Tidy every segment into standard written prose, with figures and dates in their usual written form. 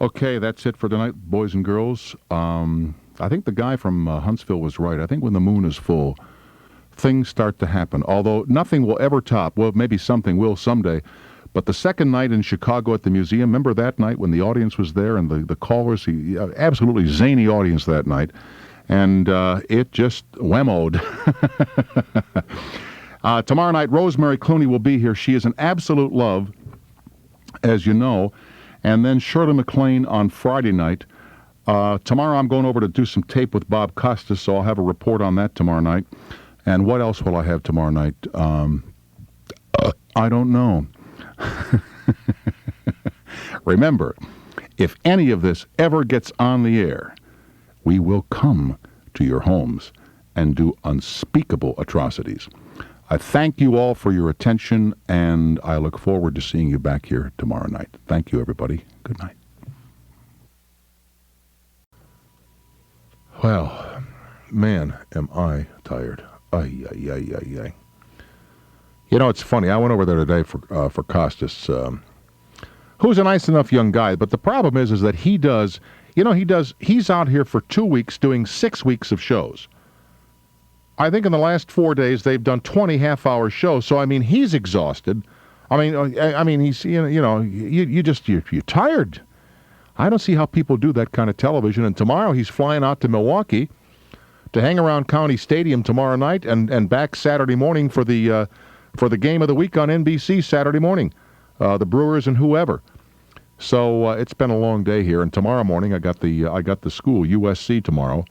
Okay, that's it for tonight, boys and girls. I think the guy from Huntsville was right. I think when the moon is full, things start to happen. Although nothing will ever top, well, maybe something will someday. But the second night in Chicago at the museum, remember that night when the audience was there and the callers, absolutely zany audience that night. And it just whammoed. Tomorrow night, Rosemary Clooney will be here. She is an absolute love, as you know. And then Shirley MacLaine on Friday night. Tomorrow I'm going over to do some tape with Bob Costas, so I'll have a report on that tomorrow night. And what else will I have tomorrow night? I don't know. Remember, if any of this ever gets on the air, we will come to your homes and do unspeakable atrocities. I thank you all for your attention, and I look forward to seeing you back here tomorrow night. Thank you, everybody. Good night. Well, man, am I tired. Ay, ay, ay, ay, ay. You know, it's funny. I went over there today for Costas, who's a nice enough young guy, but the problem is that he's out here for 2 weeks doing 6 weeks of shows. I think in the last 4 days they've done 20 half-hour shows. So I mean, he's exhausted. I mean, he's you're tired. I don't see how people do that kind of television. And tomorrow he's flying out to Milwaukee to hang around County Stadium tomorrow night and back Saturday morning for the game of the week on NBC Saturday morning, the Brewers and whoever. So it's been a long day here. And tomorrow morning I got the school USC tomorrow,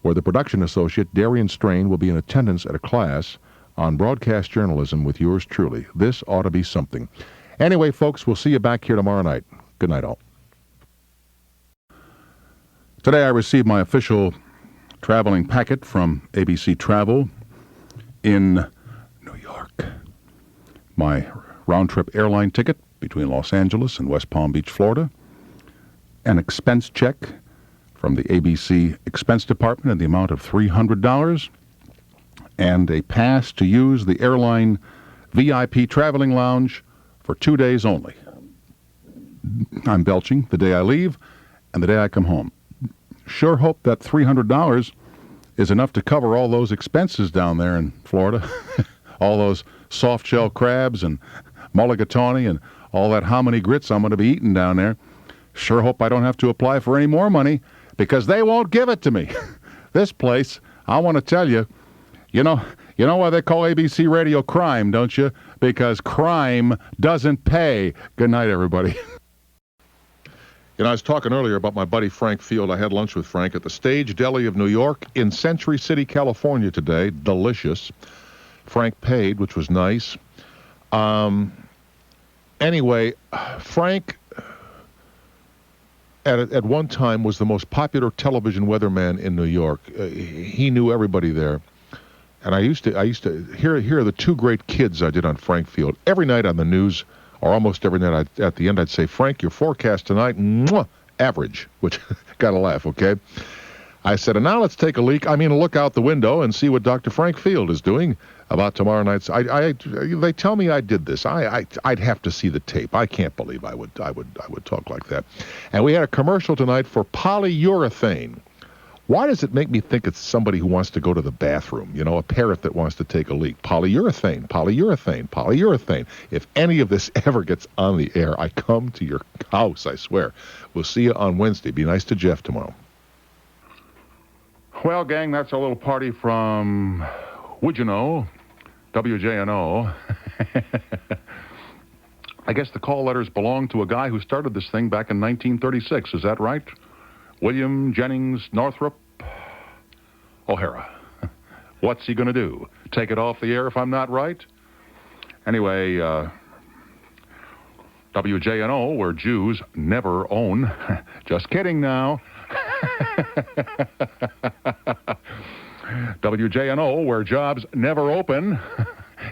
where the production associate, Darian Strain, will be in attendance at a class on broadcast journalism with yours truly. This ought to be something. Anyway, folks, we'll see you back here tomorrow night. Good night, all. Today I received my official traveling packet from ABC Travel in New York. My round-trip airline ticket between Los Angeles and West Palm Beach, Florida. An expense check from the ABC Expense Department in the amount of $300, and a pass to use the airline VIP traveling lounge for 2 days only. I'm belching the day I leave and the day I come home. Sure hope that $300 is enough to cover all those expenses down there in Florida. All those soft-shell crabs and mulligatawny and all that hominy grits I'm going to be eating down there. Sure hope I don't have to apply for any more money, because they won't give it to me. This place, I want to tell you, you know why they call ABC Radio crime, don't you? Because crime doesn't pay. Good night, everybody. I was talking earlier about my buddy Frank Field. I had lunch with Frank at the Stage Deli of New York in Century City, California today. Delicious. Frank paid, which was nice. Anyway, Frank at one time was the most popular television weatherman in New York. He knew everybody there. And I used to here are the two great kids I did on Frank Field. Every night on the news, or almost every night at the end, I'd say, Frank, your forecast tonight, mwah, average, which got to laugh, okay? I said, and now let's take a look out the window and see what Dr. Frank Field is doing about tomorrow night's. They tell me I did this. I'd have to see the tape. I can't believe I would talk like that. And we had a commercial tonight for polyurethane. Why does it make me think it's somebody who wants to go to the bathroom? A parrot that wants to take a leak. Polyurethane, polyurethane, polyurethane. If any of this ever gets on the air, I come to your house, I swear. We'll see you on Wednesday. Be nice to Jeff tomorrow. Well, gang, that's a little party from, would you know, WJNO. I guess the call letters belong to a guy who started this thing back in 1936. Is that right? William Jennings Northrop O'Hara. What's he going to do? Take it off the air if I'm not right? Anyway, WJNO, where Jews never own. Just kidding now. WJNO, where jobs never open.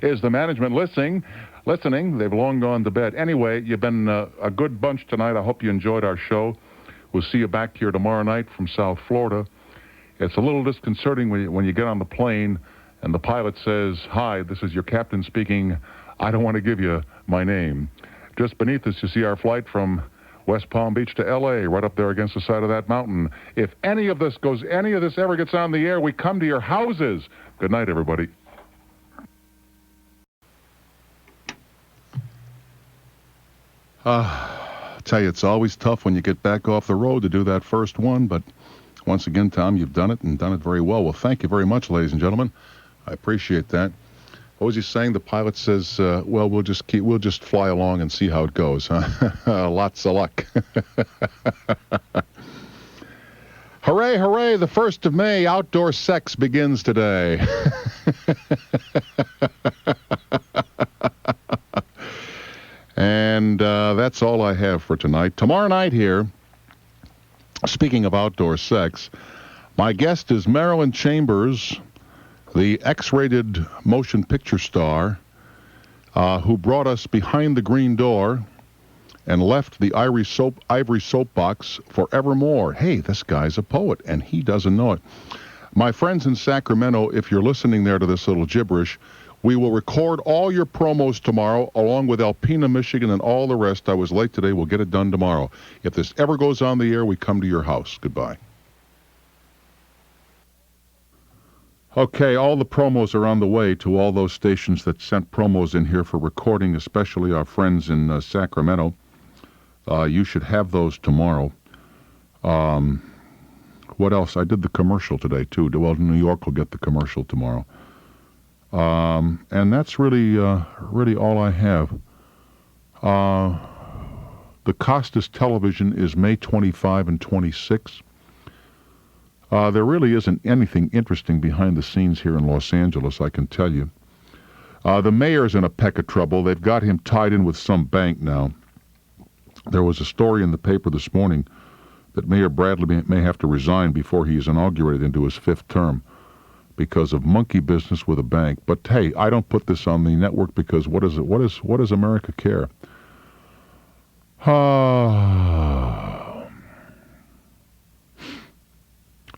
Is the management listening? They've long gone to bed. Anyway, you've been a good bunch tonight. I hope you enjoyed our show. We'll see you back here tomorrow night from South Florida. It's a little disconcerting when you get on the plane and the pilot says, "Hi, this is your captain speaking. I don't want to give you my name." Just beneath us, you see our flight from West Palm Beach to L.A., right up there against the side of that mountain. If any of this ever gets on the air, we come to your houses. Good night, everybody. I tell you, it's always tough when you get back off the road to do that first one, but once again, Tom, you've done it and done it very well. Well, thank you very much, ladies and gentlemen. I appreciate that. What was he saying? The pilot says, well, we'll just fly along and see how it goes, huh? Lots of luck. Hooray, hooray, the 1st of May, outdoor sex begins today. And that's all I have for tonight. Tomorrow night here, speaking of outdoor sex, my guest is Marilyn Chambers, the X-rated motion picture star who brought us Behind the Green Door and left the ivory soapbox forevermore. Hey, this guy's a poet, and he doesn't know it. My friends in Sacramento, if you're listening there to this little gibberish, we will record all your promos tomorrow, along with Alpena, Michigan, and all the rest. I was late today. We'll get it done tomorrow. If this ever goes on the air, we come to your house. Goodbye. Okay, all the promos are on the way to all those stations that sent promos in here for recording, especially our friends in Sacramento. You should have those tomorrow. What else? I did the commercial today, too. Well, New York will get the commercial tomorrow. And that's really all I have. The Costas television is May 25 and 26. There really isn't anything interesting behind the scenes here in Los Angeles, I can tell you. The mayor's in a peck of trouble. They've got him tied in with some bank now. There was a story in the paper this morning that Mayor Bradley may have to resign before he is inaugurated into his 5th term because of monkey business with a bank. But hey, I don't put this on the network because what does America care?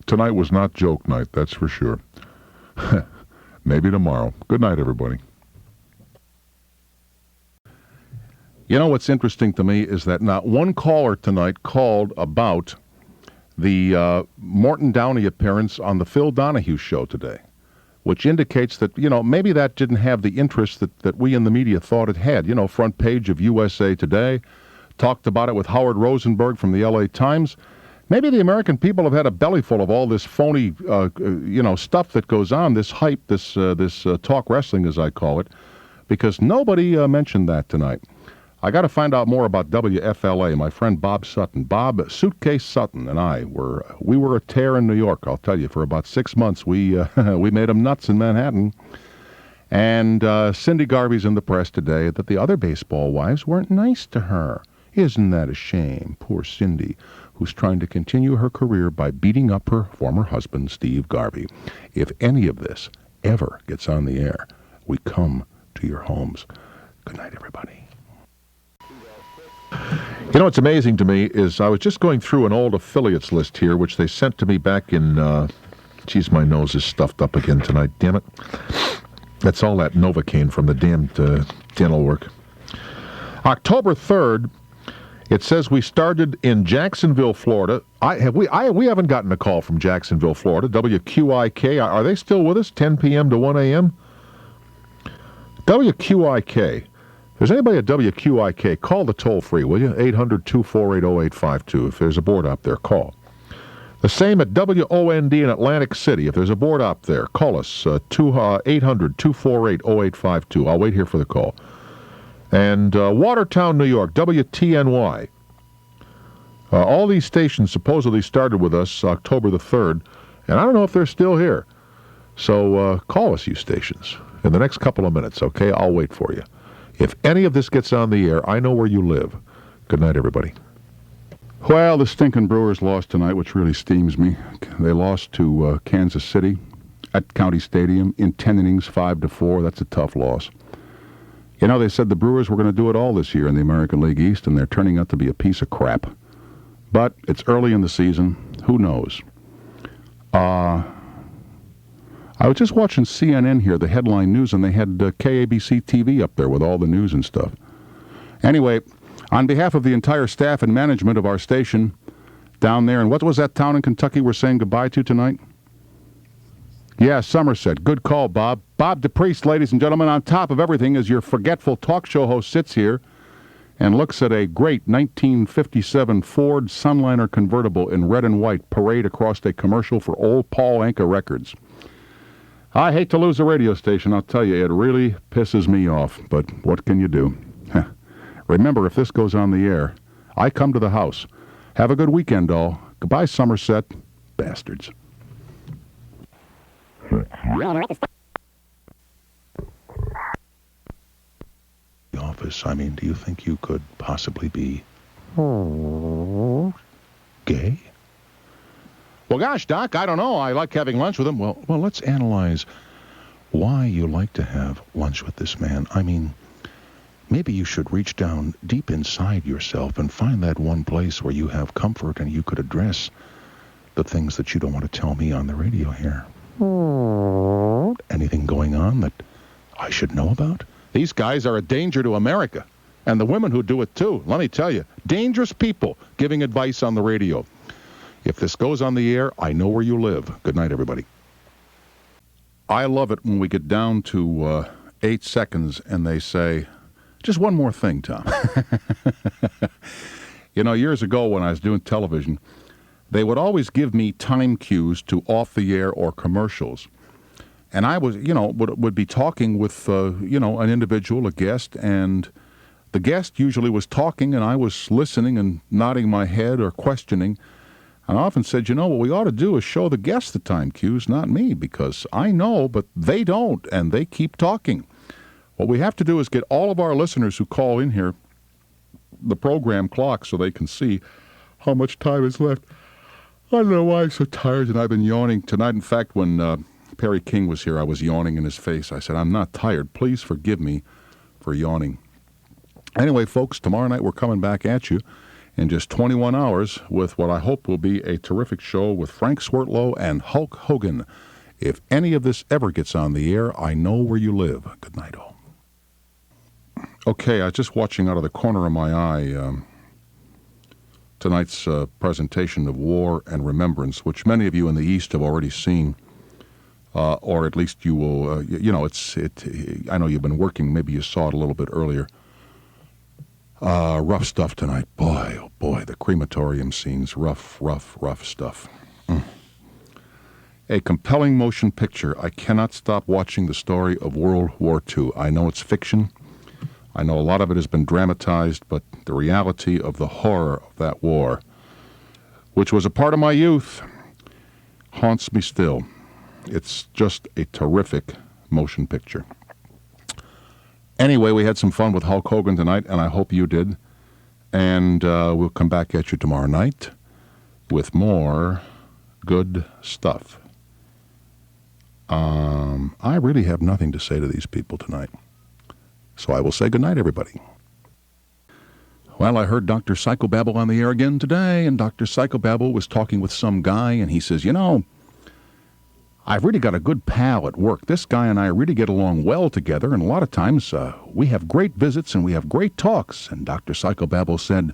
Tonight was not joke night, that's for sure. Maybe tomorrow. Good night, everybody. You know what's interesting to me is that not one caller tonight called about the Morton Downey appearance on the Phil Donahue show today, which indicates that, maybe that didn't have the interest that we in the media thought it had. Front page of USA Today, talked about it with Howard Rosenberg from the L.A. Times. Maybe the American people have had a bellyful of all this phony, stuff that goes on, this hype, this talk wrestling, as I call it, because nobody mentioned that tonight. I got to find out more about WFLA. My friend Bob Sutton, Bob Suitcase Sutton, and I were a tear in New York. I'll tell you, for about 6 months, we made them nuts in Manhattan. And Cindy Garvey's in the press today that the other baseball wives weren't nice to her. Isn't that a shame? Poor Cindy, who's trying to continue her career by beating up her former husband, Steve Garvey. If any of this ever gets on the air, we come to your homes. Good night, everybody. What's amazing to me is I was just going through an old affiliates list here, which they sent to me back in, geez, my nose is stuffed up again tonight, damn it. That's all that Novocaine from the damned dental work. October 3rd, it says we started in Jacksonville, Florida. We haven't gotten a call from Jacksonville, Florida. WQIK, are they still with us, 10 p.m. to 1 a.m.? WQIK. If there's anybody at WQIK, call the toll-free, will you? 800-248-0852. If there's a board up there, call. The same at WOND in Atlantic City. If there's a board up there, call us, 800-248-0852. I'll wait here for the call. And Watertown, New York, WTNY. All these stations supposedly started with us October the 3rd, and I don't know if they're still here. So call us, you stations, in the next couple of minutes, okay? I'll wait for you. If any of this gets on the air, I know where you live. Good night, everybody. Well, the stinking Brewers lost tonight, which really steams me. They lost to Kansas City at County Stadium in 10 innings, 5-4. That's a tough loss. They said the Brewers were going to do it all this year in the American League East, and they're turning out to be a piece of crap. But it's early in the season. Who knows? I was just watching CNN here, the headline news, and they had KABC TV up there with all the news and stuff. Anyway, On behalf of the entire staff and management of our station down there, and what was that town in Kentucky we're saying goodbye to tonight? Yeah, Somerset. Good call, Bob. Bob DePriest, ladies and gentlemen, on top of everything, as your forgetful talk show host sits here and looks at a great 1957 Ford Sunliner convertible in red and white parade across a commercial for old Paul Anka Records. I hate to lose a radio station, I'll tell you, it really pisses me off, but what can you do? Remember, if this goes on the air, I come to the house. Have a good weekend, all. Goodbye, Somerset. Bastards. The office, I mean, do you think you could possibly be gay? Well, gosh, Doc, I don't know. I like having lunch with him. Well, let's analyze why you like to have lunch with this man. I mean, maybe you should reach down deep inside yourself and find that one place where you have comfort and you could address the things that you don't want to tell me on the radio here. Anything going on that I should know about? These guys are a danger to America, and the women who do it too. Let me tell you, dangerous people giving advice on the radio. If this goes on the air, I know where you live. Good night, everybody. I love it when we get down to 8 seconds and they say, just one more thing, Tom. You know, years ago when I was doing television, they would always give me time cues to off the air or commercials. And I was, would be talking with, an individual, a guest, and the guest usually was talking and I was listening and nodding my head or questioning. And I often said, what we ought to do is show the guests the time cues, not me, because I know, but they don't, and they keep talking. What we have to do is get all of our listeners who call in here the program clock so they can see how much time is left. I don't know why I'm so tired, and I've been yawning tonight. In fact, when Perry King was here, I was yawning in his face. I said, I'm not tired. Please forgive me for yawning. Anyway, folks, tomorrow night we're coming back at you in just 21 hours with what I hope will be a terrific show with Frank Swertlow and Hulk Hogan. If any of this ever gets on the air, I know where you live. Good night, all. Okay, I was just watching out of the corner of my eye tonight's presentation of War and Remembrance, which many of you in the East have already seen, or at least you will, I know you've been working, maybe you saw it a little bit earlier. Rough stuff tonight. Boy, oh boy, the crematorium scenes, rough stuff. A compelling motion picture. I cannot stop watching the story of World War II. I know it's fiction. I know a lot of it has been dramatized, but the reality of the horror of that war, which was a part of my youth, haunts me still. It's just a terrific motion picture. Anyway, we had some fun with Hulk Hogan tonight, and I hope you did. And we'll come back at you tomorrow night with more good stuff. I really have nothing to say to these people tonight. So I will say goodnight, everybody. Well, I heard Dr. Psychobabble on the air again today, and Dr. Psychobabble was talking with some guy, and he says, I've really got a good pal at work. This guy and I really get along well together, and a lot of times we have great visits and we have great talks. And Dr. Psychobabble said,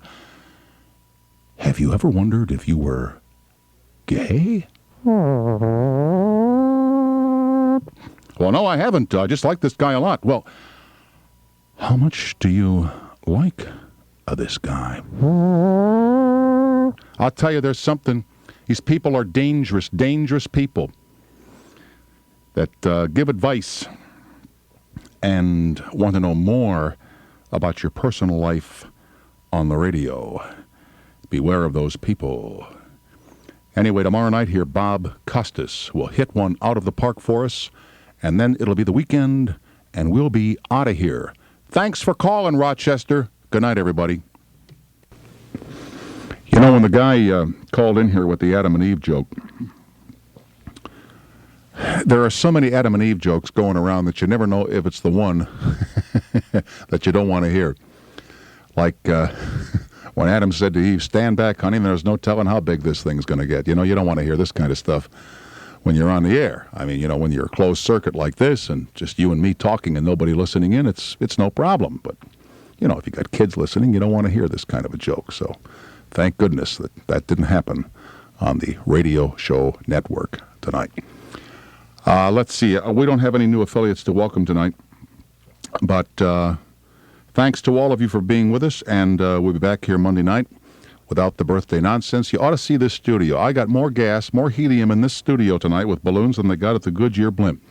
have you ever wondered if you were gay? Well, no, I haven't. I just like this guy a lot. Well, how much do you like this guy? I'll tell you, there's something. These people are dangerous people that give advice and want to know more about your personal life on the radio. Beware of those people. Anyway, tomorrow night here, Bob Costas will hit one out of the park for us, and then it'll be the weekend, and we'll be out of here. Thanks for calling, Rochester. Good night, everybody. When the guy called in here with the Adam and Eve joke, there are so many Adam and Eve jokes going around that you never know if it's the one that you don't want to hear. Like when Adam said to Eve, stand back, honey, there's no telling how big this thing's going to get. You don't want to hear this kind of stuff when you're on the air. I mean, when you're a closed circuit like this and just you and me talking and nobody listening in, it's no problem. But, if you got kids listening, you don't want to hear this kind of a joke. So thank goodness that didn't happen on the radio show network tonight. Let's see. We don't have any new affiliates to welcome tonight, but thanks to all of you for being with us, and we'll be back here Monday night without the birthday nonsense. You ought to see this studio. I got more gas, more helium in this studio tonight with balloons than they got at the Goodyear blimp.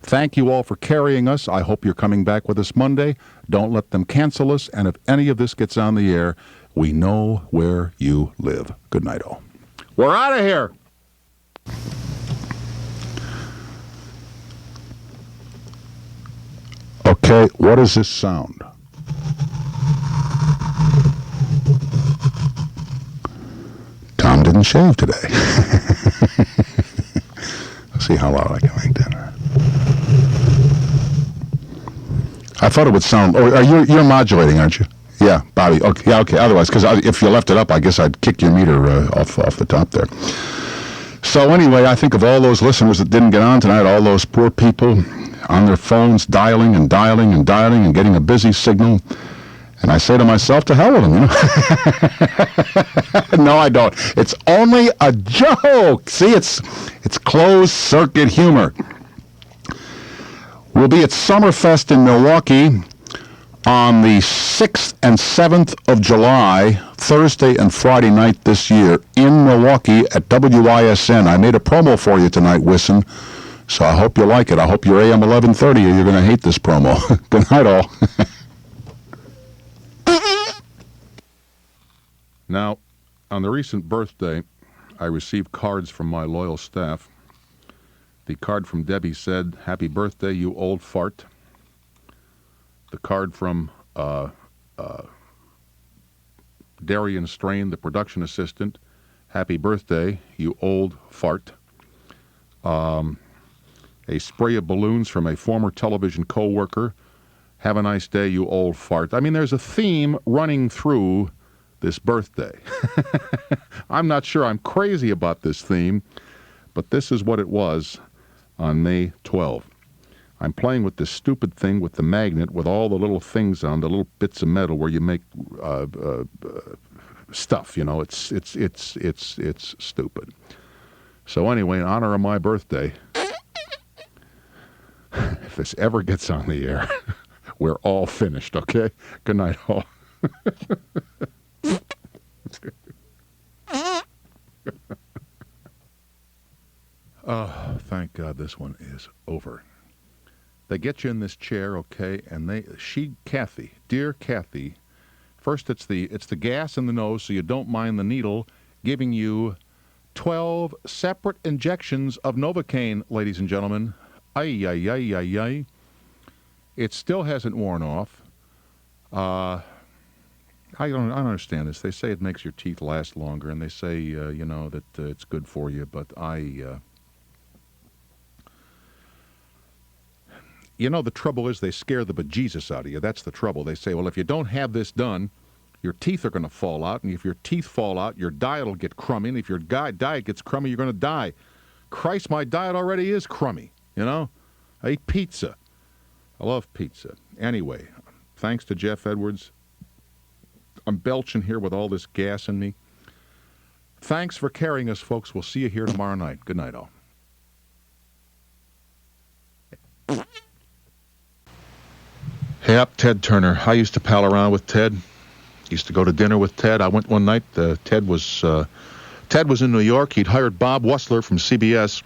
Thank you all for carrying us. I hope you're coming back with us Monday. Don't let them cancel us, and if any of this gets on the air, we know where you live. Good night, all. We're out of here. Okay, what is this sound? Tom didn't shave today. Let's see how loud I can make that. I thought it would sound. Oh, you're modulating, aren't you? Yeah, Bobby. Okay, yeah, okay. Otherwise, because if you left it up, I guess I'd kick your meter off the top there. So anyway, I think of all those listeners that didn't get on tonight, all those poor people on their phones dialing and dialing and dialing and getting a busy signal. And I say to myself, to hell with them, No, I don't. It's only a joke. See, it's closed circuit humor. We'll be at Summerfest in Milwaukee on the 6th and 7th of July, Thursday and Friday night this year in Milwaukee at WISN. I made a promo for you tonight, Wisson, so I hope you like it. I hope you're AM 1130 or you're going to hate this promo. Good night, all. Now, on the recent birthday, I received cards from my loyal staff. The card from Debbie said, "Happy birthday, you old fart." The card from Darian Strain, the production assistant, "Happy birthday, you old fart." A spray of balloons from a former television co-worker, "Have a nice day, you old fart." I mean, there's a theme running through this birthday. I'm not sure I'm crazy about this theme, but this is what it was on May 12th. I'm playing with this stupid thing with the magnet with all the little things on, the little bits of metal where you make stuff. It's stupid. So anyway, in honor of my birthday, if this ever gets on the air, we're all finished. Okay. Good night, all. Oh, thank God this one is over. They get you in this chair, okay, and Kathy, dear Kathy, first it's the gas in the nose so you don't mind the needle, giving you 12 separate injections of Novocaine, ladies and gentlemen. Ay, ay, ay, ay, ay. It still hasn't worn off. I don't understand this. They say it makes your teeth last longer, and they say, that it's good for you, but the trouble is they scare the bejesus out of you. That's the trouble. They say, well, if you don't have this done, your teeth are going to fall out, and if your teeth fall out, your diet will get crummy, and if your diet gets crummy, you're going to die. Christ, my diet already is crummy, I eat pizza. I love pizza. Anyway, thanks to Jeff Edwards. I'm belching here with all this gas in me. Thanks for carrying us, folks. We'll see you here tomorrow night. Good night, all. Hey up, Ted Turner. I used to pal around with Ted. Used to go to dinner with Ted. I went one night. Ted was in New York. He'd hired Bob Wessler from CBS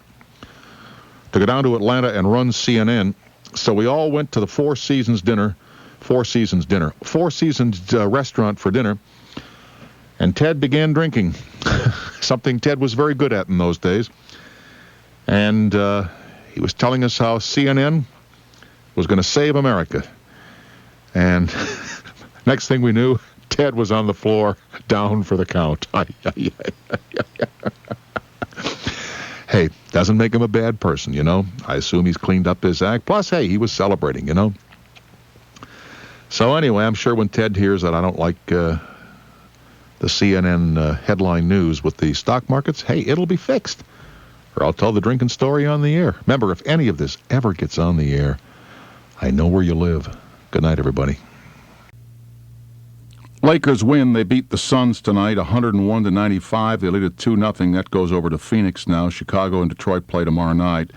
to go down to Atlanta and run CNN. So we all went to the Four Seasons restaurant for dinner. And Ted began drinking, something Ted was very good at in those days. And he was telling us how CNN was going to save America. And next thing we knew, Ted was on the floor, down for the count. Hey, doesn't make him a bad person, I assume he's cleaned up his act. Plus, hey, he was celebrating, So anyway, I'm sure when Ted hears that I don't like the CNN headline news with the stock markets, hey, it'll be fixed. Or I'll tell the drinking story on the air. Remember, if any of this ever gets on the air, I know where you live. Good night, everybody. Lakers win. They beat the Suns tonight, 101-95. They lead at 2-0. That goes over to Phoenix now. Chicago and Detroit play tomorrow night.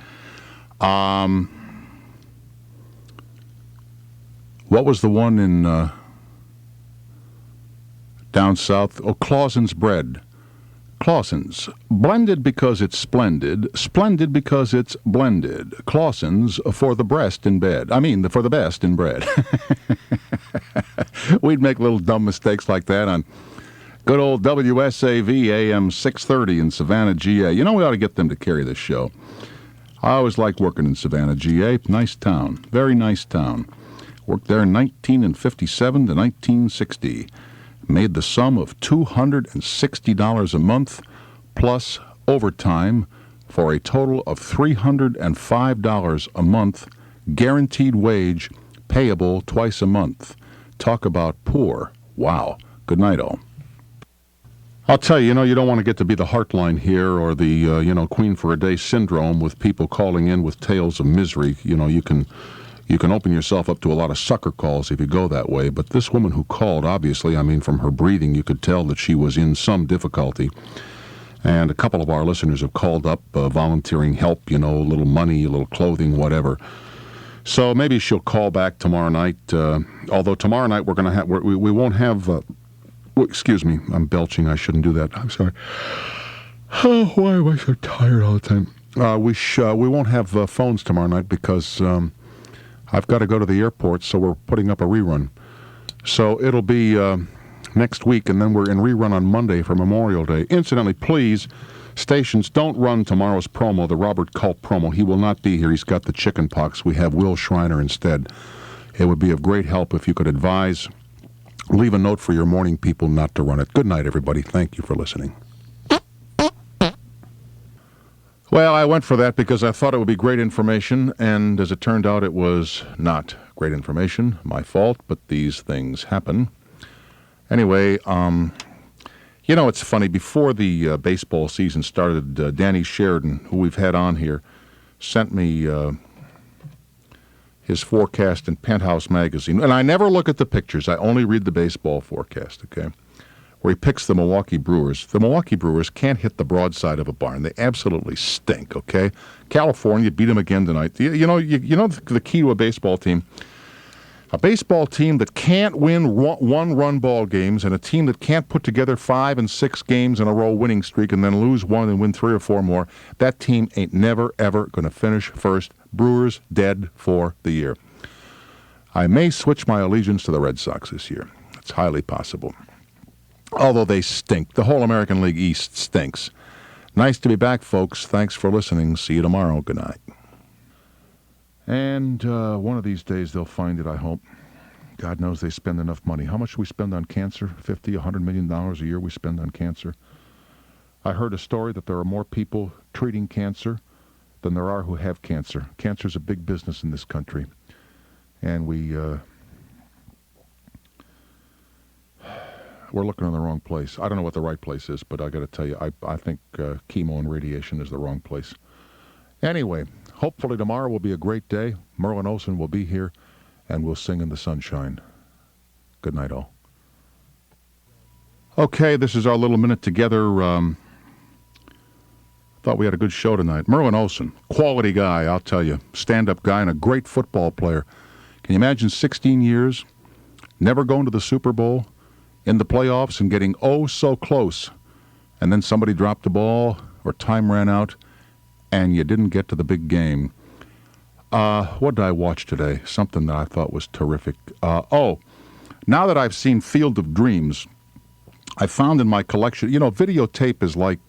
What was the one in down south? Oh, Clausen's bread. Clausen's. Blended because it's splendid. Splendid because it's blended. Clausen's for the breast in bed. For the best in bread. We'd make little dumb mistakes like that on good old WSAV AM 630 in Savannah, GA. You know, we ought to get them to carry this show. I always liked working in Savannah, GA. Nice town. Very nice town. Worked there in 1957 to 1960. Made the sum of $260 a month plus overtime for a total of $305 a month, guaranteed wage, payable twice a month. Talk about poor. Wow. Good night, all. I'll tell you, you don't want to get to be the Heartline here or the, Queen for a Day syndrome with people calling in with tales of misery. You can open yourself up to a lot of sucker calls if you go that way. But this woman who called, obviously, from her breathing, you could tell that she was in some difficulty. And a couple of our listeners have called up volunteering help, a little money, a little clothing, whatever. So maybe she'll call back tomorrow night. Although tomorrow night we're going to have, we won't have, excuse me, I'm belching. I shouldn't do that. I'm sorry. Oh, why am I so tired all the time? We won't have phones tomorrow night because I've got to go to the airport, so we're putting up a rerun. So it'll be next week, and then we're in rerun on Monday for Memorial Day. Incidentally, please, stations, don't run tomorrow's promo, the Robert Culp promo. He will not be here. He's got the chicken pox. We have Will Schreiner instead. It would be of great help if you could advise, leave a note for your morning people not to run it. Good night, everybody. Thank you for listening. Well, I went for that because I thought it would be great information, and as it turned out, it was not great information. My fault, but these things happen. Anyway, it's funny. Before the baseball season started, Danny Sheridan, who we've had on here, sent me his forecast in Penthouse magazine. And I never look at the pictures. I only read the baseball forecast, okay? Where he picks the Milwaukee Brewers. The Milwaukee Brewers can't hit the broadside of a barn. They absolutely stink, okay? California beat them again tonight. You know the key to a baseball team? A baseball team that can't win one-run ball games and a team that can't put together 5 and 6 games in a row winning streak and then lose one and win 3 or 4 more, that team ain't never, ever going to finish first. Brewers dead for the year. I may switch my allegiance to the Red Sox this year. It's highly possible. Although they stink. The whole American League East stinks. Nice to be back, folks. Thanks for listening. See you tomorrow. Good night. And one of these days they'll find it, I hope. God knows they spend enough money. How much do we spend on cancer? $50, $100 million a year we spend on cancer. I heard a story that there are more people treating cancer than there are who have cancer. Cancer's a big business in this country. And we're looking in the wrong place. I don't know what the right place is, but I got to tell you, I think chemo and radiation is the wrong place. Anyway, hopefully tomorrow will be a great day. Merlin Olsen will be here, and we'll sing in the sunshine. Good night, all. Okay, this is our little minute together. Thought we had a good show tonight. Merlin Olsen, quality guy, I'll tell you. Stand-up guy and a great football player. Can you imagine 16 years, never going to the Super Bowl, in the playoffs and getting oh so close, and then somebody dropped the ball or time ran out, and you didn't get to the big game. What did I watch today? Something that I thought was terrific. Now that I've seen Field of Dreams, I found in my collection, videotape is like,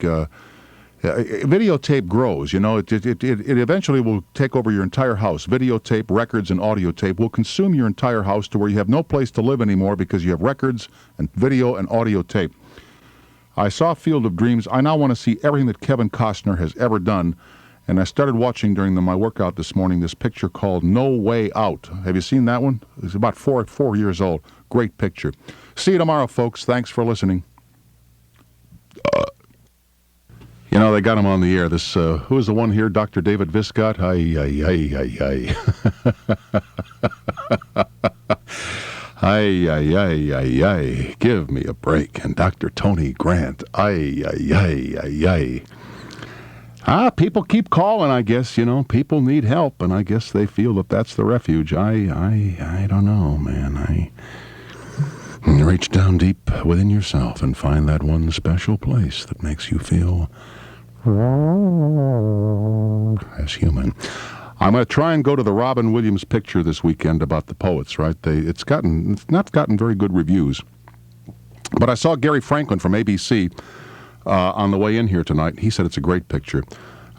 videotape grows, it eventually will take over your entire house. Videotape, records, and audio tape will consume your entire house to where you have no place to live anymore because you have records and video and audio tape. I saw Field of Dreams. I now want to see everything that Kevin Costner has ever done. And I started watching during my workout this morning this picture called No Way Out. Have you seen that one? It's about four years old. Great picture. See you tomorrow, folks. Thanks for listening. They got him on the air. This, who is the one here? Dr. David Viscott? Ay, ay, ay, ay, ay, give me a break. And Dr. Tony Grant, ay, ay, ay, ay, ay. People keep calling, I guess, people need help, and I guess they feel that that's the refuge. I don't know, man. Reach down deep within yourself and find that one special place that makes you feel as human. I'm going to try and go to the Robin Williams picture this weekend about the poets, right? It's not gotten very good reviews. But I saw Gary Franklin from ABC on the way in here tonight. He said it's a great picture.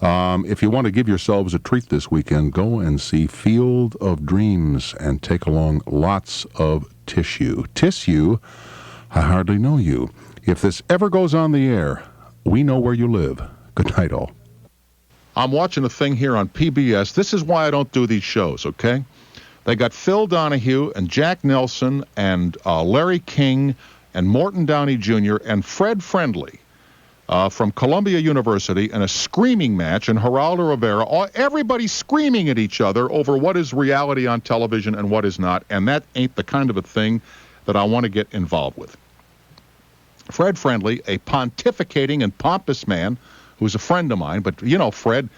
If you want to give yourselves a treat this weekend, go and see Field of Dreams and take along lots of tissue. Tissue, I hardly know you. If this ever goes on the air, we know where you live. Good night, all. I'm watching a thing here on PBS. This is why I don't do these shows, okay? They got Phil Donahue and Jack Nelson and Larry King and Morton Downey Jr. and Fred Friendly from Columbia University in a screaming match, and Geraldo Rivera. Everybody screaming at each other over what is reality on television and what is not, and that ain't the kind of a thing that I want to get involved with. Fred Friendly, a pontificating and pompous man who's a friend of mine, but Fred,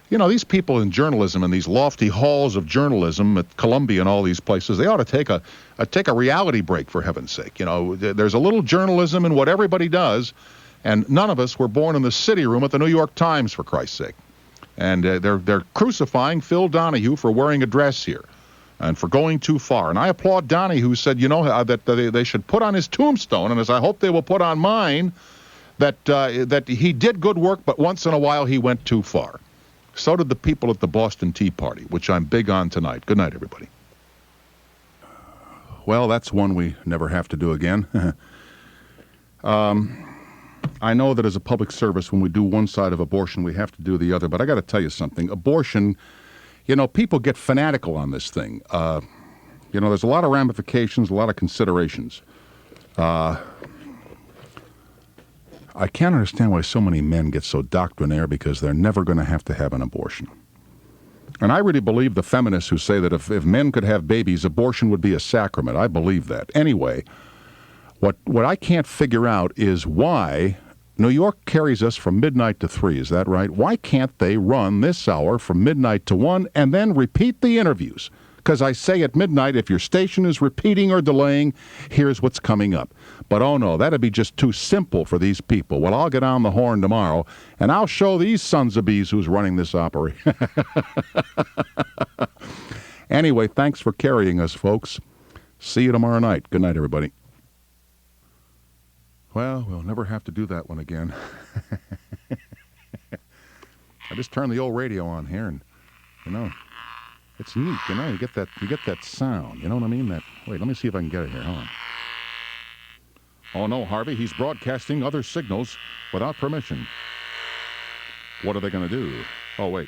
these people in journalism and these lofty halls of journalism at Columbia and all these places, they ought to take a reality break, for heaven's sake. There's a little journalism in what everybody does, and none of us were born in the city room at the New York Times, for Christ's sake. And they're crucifying Phil Donahue for wearing a dress here and for going too far. And I applaud Donahue, who said, that they should put on his tombstone, and as I hope they will put on mine, that he did good work, but once in a while he went too far. So did the people at the Boston Tea Party, which I'm big on tonight. Good night, everybody. Well, that's one we never have to do again. I know that as a public service, when we do one side of abortion, we have to do the other. But I got to tell you something. Abortion, people get fanatical on this thing. There's a lot of ramifications, a lot of considerations. I can't understand why so many men get so doctrinaire, because they're never going to have an abortion. And I really believe the feminists who say that if men could have babies, abortion would be a sacrament. I believe that. Anyway, what I can't figure out is why New York carries us from midnight to 3. Is that right? Why can't they run this hour from midnight to 1 and then repeat the interviews? Because I say at midnight, if your station is repeating or delaying, here's what's coming up. But oh no, that'd be just too simple for these people. Well, I'll get on the horn tomorrow, and I'll show these sons of bees who's running this operation. Anyway, thanks for carrying us, folks. See you tomorrow night. Good night, everybody. Well, we'll never have to do that one again. I just turned the old radio on here, and, it's neat, you get that sound, you know what I mean? Wait, let me see if I can get it here, hold on. Oh no, Harvey, he's broadcasting other signals without permission. What are they going to do? Oh, wait.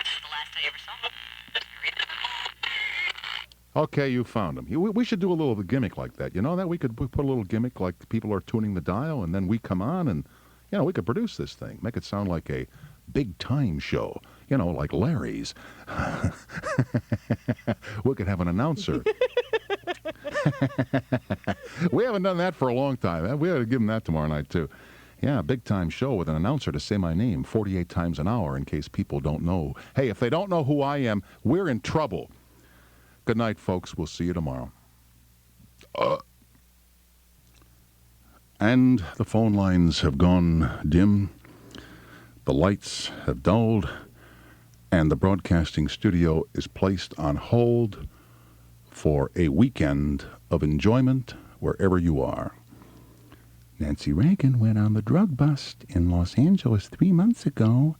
The last I ever saw him. Okay, you found him. We should do a little gimmick like that. You know that? We could put a little gimmick like people are tuning the dial, and then we come on and, we could produce this thing. Make it sound like a big-time show. Like Larry's. We could have an announcer. We haven't done that for a long time. We ought to give him that tomorrow night, too. Yeah, big-time show with an announcer to say my name 48 times an hour in case people don't know. Hey, if they don't know who I am, we're in trouble. Good night, folks. We'll see you tomorrow. And the phone lines have gone dim. The lights have dulled. And the broadcasting studio is placed on hold for a weekend of enjoyment wherever you are. Nancy Reagan went on the drug bust in Los Angeles 3 months ago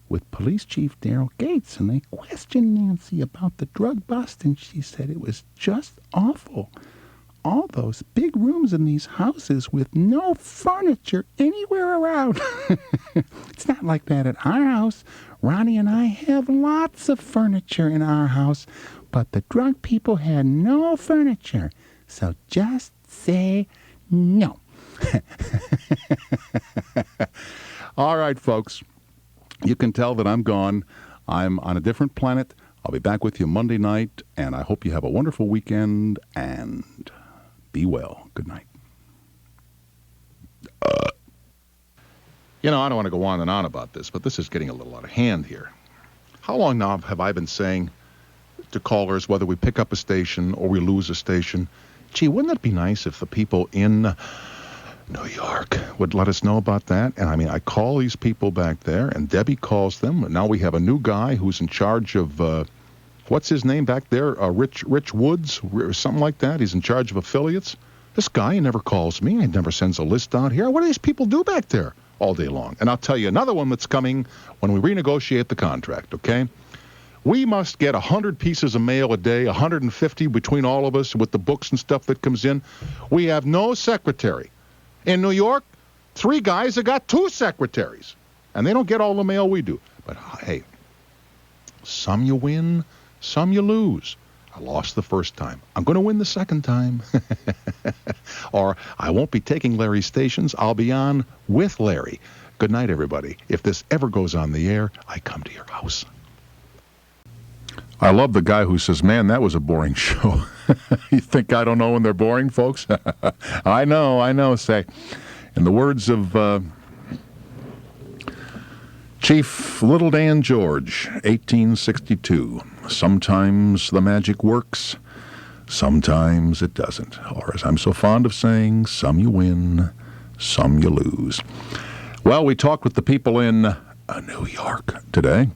with Police Chief Daryl Gates, and they questioned Nancy about the drug bust, and she said it was just awful. All those big rooms in these houses with no furniture anywhere around. It's not like that at our house. Ronnie and I have lots of furniture in our house, but the drug people had no furniture. So just say no. All right, folks. You can tell that I'm gone. I'm on a different planet. I'll be back with you Monday night, and I hope you have a wonderful weekend, and be well. Good night. You know, I don't want to go on and on about this, but this is getting a little out of hand here. How long now have I been saying to callers, whether we pick up a station or we lose a station, gee, wouldn't it be nice if the people in New York would let us know about that? And I mean, I call these people back there, and Debbie calls them. And now we have a new guy who's in charge of, what's his name back there? Rich Woods, or something like that. He's in charge of affiliates. This guy, he never calls me. He never sends a list out here. What do these people do back there all day long? And I'll tell you another one that's coming when we renegotiate the contract, okay? We must get 100 pieces of mail a day, 150 between all of us with the books and stuff that comes in. We have no secretary. In New York, 3 guys have got 2 secretaries, and they don't get all the mail we do. But, hey, some you win, some you lose. I lost the first time. I'm going to win the second time. Or I won't be taking Larry's stations. I'll be on with Larry. Good night, everybody. If this ever goes on the air, I come to your house. I love the guy who says, man, that was a boring show. You think I don't know when they're boring, folks? I know. Say, in the words of Chief Little Dan George, 1862, sometimes the magic works, sometimes it doesn't. Or as I'm so fond of saying, some you win, some you lose. Well, we talked with the people in New York today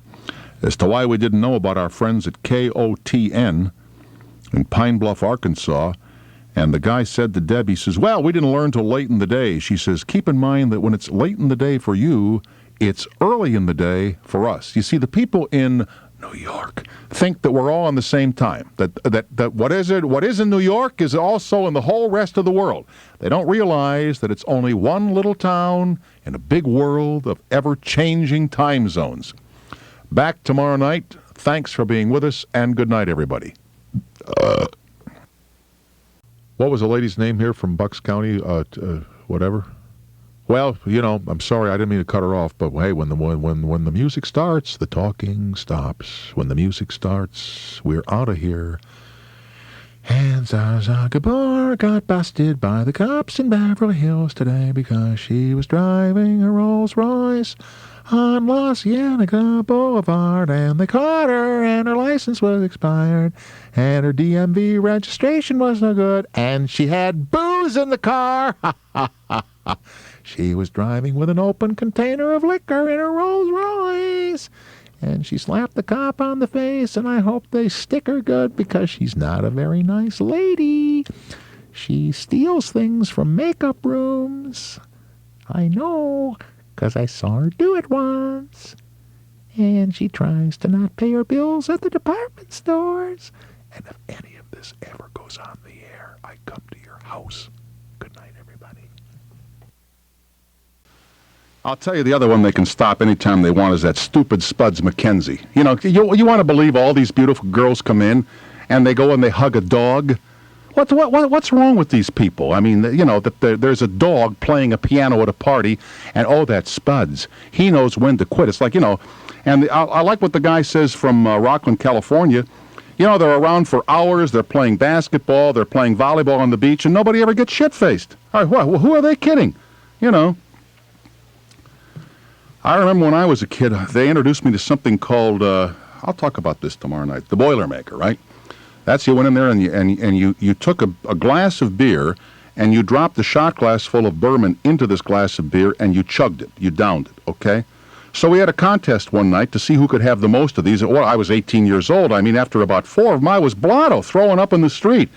as to why we didn't know about our friends at KOTN in Pine Bluff, Arkansas. And the guy said to Deb, he says, well, we didn't learn till late in the day. She says, keep in mind that when it's late in the day for you, it's early in the day for us. You see, the people in New York think that we're all on the same time, that what is in New York is also in the whole rest of the world. They don't realize that it's only one little town in a big world of ever-changing time zones. Back tomorrow night. Thanks for being with us, and good night, everybody. What was the lady's name here from Bucks County? Whatever. Well, you know, I'm sorry, I didn't mean to cut her off, but hey, when the music starts, the talking stops. When the music starts, we're out of here. And Zaza Gabor got busted by the cops in Beverly Hills today because she was driving a Rolls Royce on La Cienega Boulevard, and they caught her, and her license was expired, and her DMV registration was no good, and she had booze in the car. She was driving with an open container of liquor in her Rolls Royce, and she slapped the cop on the face, and I hope they stick her good because she's not a very nice lady. She steals things from makeup rooms. I know, 'cause I saw her do it once. And she tries to not pay her bills at the department stores. And if any of this ever goes on the air, I come to your house. Good night, everybody. I'll tell you the other one they can stop anytime they want is that stupid Spuds McKenzie. You know, you want to believe all these beautiful girls come in and they go and they hug a dog? What's wrong with these people? I mean, you know, that there's a dog playing a piano at a party, and oh, that Spuds. He knows when to quit. It's like, you know, and I like what the guy says from Rockland, California. You know, they're around for hours. They're playing basketball. They're playing volleyball on the beach, and nobody ever gets shit-faced. All right, who are they kidding? You know. I remember when I was a kid, they introduced me to something called, I'll talk about this tomorrow night, the Boilermaker, right? That's you went in there and you took a glass of beer and you dropped the shot glass full of bourbon into this glass of beer and you chugged it. You downed it, okay? So we had a contest one night to see who could have the most of these. Well, I was 18 years old. I mean, after about 4 of them, I was blotto, throwing up in the street.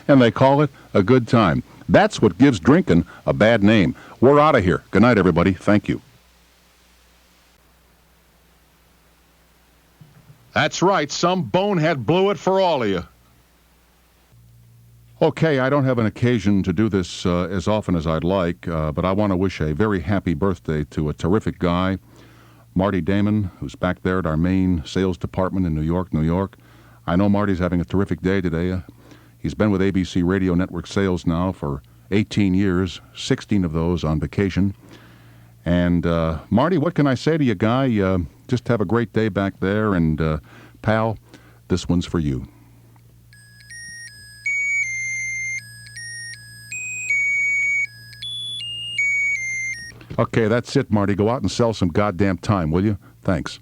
And they call it a good time. That's what gives drinking a bad name. We're out of here. Good night, everybody. Thank you. That's right. Some bonehead blew it for all of you. Okay, I don't have an occasion to do this as often as I'd like, but I want to wish a very happy birthday to a terrific guy, Marty Damon, who's back there at our main sales department in New York, New York. I know Marty's having a terrific day today. He's been with ABC Radio Network Sales now for 18 years, 16 of those on vacation. And Marty, what can I say to you, guy? Just have a great day back there, and pal, this one's for you. Okay, that's it, Marty. Go out and sell some goddamn time, will you? Thanks.